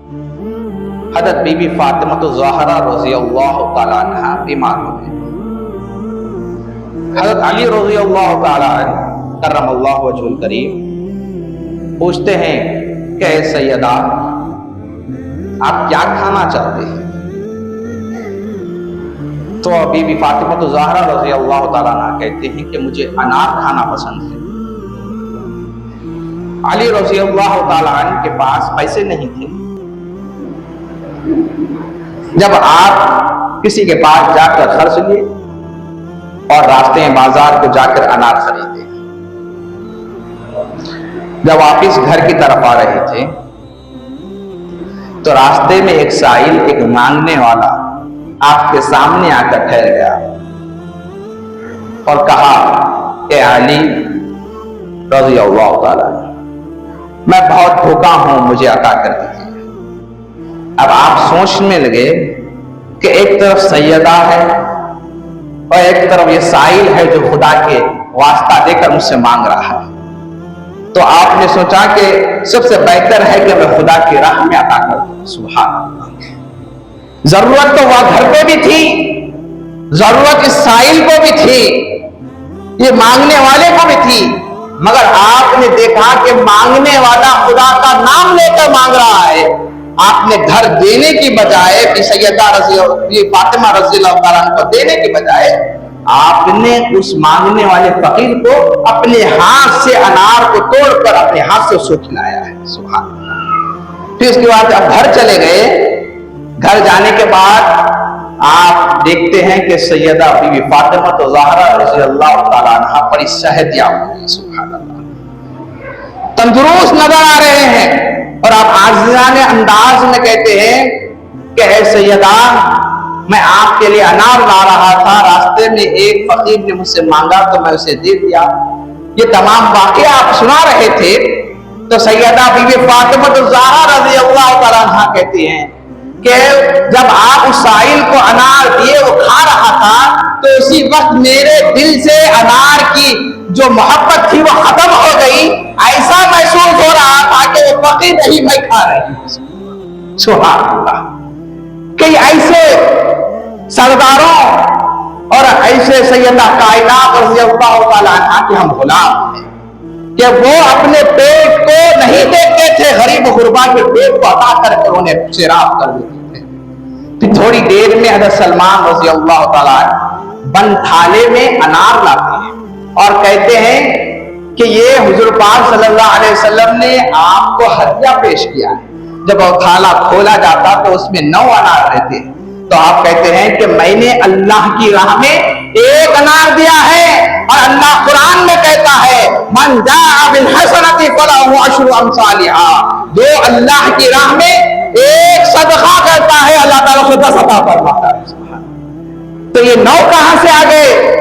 حضرت be be Fatima الزہرا رضی اللہ تعالیٰ عنہ بیمار ہو گئے. حضرت علی رضی اللہ تعالیٰ عنہ کرم اللہ وجہ الکریم پوچھتے ہیں کہ اے سیدہ آپ کیا کھانا چاہتے ہیں؟ تو بی بی فاطمہ الزہرا رضی اللہ تعالیٰ عنہ کہتے ہیں کہ مجھے انار کھانا پسند ہے. علی رضی اللہ تعالیٰ عنہ کے پاس پیسے نہیں تھے. جب آپ کسی کے پاس جا کر خرچ لیے اور راستے میں بازار کو جا کر انار خریدے. جب واپس گھر کی طرف آ رہے تھے تو راستے میں ایک سائل، ایک مانگنے والا آپ کے سامنے آ کر ٹھہر گیا اور کہا کہ علی رضی اللہ تعالیٰ میں بہت بھوکا ہوں، مجھے عطا کر دیجیے. اب آپ سوچنے لگے کہ ایک طرف سیدہ ہے اور ایک طرف یہ سائل ہے جو خدا کے واسطہ دے کر مجھ سے مانگ رہا ہے. تو آپ نے سوچا کہ سب سے بہتر ہے کہ میں خدا کی راہ میں عطا کر دوں. سبحان اللہ. ضرورت تو وہاں گھر پہ بھی تھی، ضرورت اس سائل کو بھی تھی، یہ مانگنے والے کو بھی تھی، مگر آپ نے دیکھا کہ مانگنے والا خدا کا نام لے کر مانگ رہا ہے. آپ نے گھر دینے کی بجائے سیدہ فاطمہ رضی اللہ تعالیٰ عنہ کو دینے کی بجائے آپ نے اس مانگنے والے فقیر کو اپنے ہاتھ سے انار کو توڑ کر اپنے ہاتھ سے اسے کھلایا ہے. سبحان اللہ. پھر اس کے بعد اب گھر چلے گئے. گھر جانے کے بعد آپ دیکھتے ہیں کہ سیدہ بی بی فاطمہ الزہرا رضی اللہ تعالیٰ عنہ پر صحت یاب ہو گئی. سبحان اللہ. تندرست نظر آ رہے ہیں اور آپ عاجزانہ انداز میں کہتے ہیں کہ اے سیدہ میں آپ کے لیے انار لا رہا تھا، راستے میں ایک فقیر نے مجھ سے مانگا تو میں اسے دے دیا. یہ تمام واقعہ آپ سنا رہے تھے. تو سیدہ بی بی فاطمہ الزہرا رضی اللہ تعالیٰ عنہ کہتی ہیں کہ جب آپ اس سائل کو انار دیے وہ کھا رہا تھا تو اسی وقت میرے دل سے انار کی جو محبت تھی وہ ختم ہو گئی. ایسا محسوس ہو رہا تھا کہ وہ فقیر نہیں میں کھا رہی ہوں. سبحان اللہ. کہ ایسے سرداروں اور ایسے سیدہ کائنات رضی اللہ تعالیٰ عنہ کے ہم غلام ہیں کہ وہ اپنے پیٹ کو نہیں دیکھتے تھے، غریب و غربا کے پیٹ کو عطا کر کے انہیں سیراب کر دیتے تھے. پھر تھوڑی دیر میں حضرت سلمان رضی اللہ تعالیٰ عنہ بند تھالے میں انار لاتے ہیں اور کہتے ہیں کہ یہ حضور پاک صلی اللہ علیہ وسلم نے آپ کو ہدیہ پیش کیا ہے. جب وہ تھالا کھولا جاتا تو اس میں 9 انار رہتے ہیں. تو آپ کہتے ہیں کہ میں نے اللہ کی راہ میں 1 انار دیا ہے اور اللہ قرآن میں کہتا ہے من جاء بالحسنۃ فلہ عشر امثالھا. جو اللہ کی راہ میں 1 صدقہ کرتا ہے اللہ تعالیٰ کو 10 عطا فرماتا ہے. تو یہ 9 کہاں سے آ گئے؟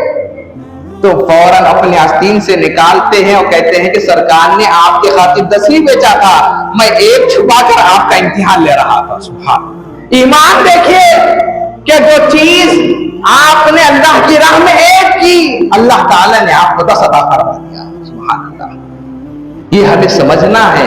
تو فوراً اپنے آستین سے نکالتے ہیں اور کہتے ہیں کہ سرکار نے آپ کے خاطر 10 ہی بیچا تھا، میں 1 چھپا کر آپ کا امتحان لے رہا تھا. سبحان. ایمان دیکھیے کہ جو چیز آپ نے اللہ کی راہ میں 1 کی اللہ تعالیٰ نے آپ کو 10 عطا فرما دیا. سبحان اللہ. یہ ہمیں سمجھنا ہے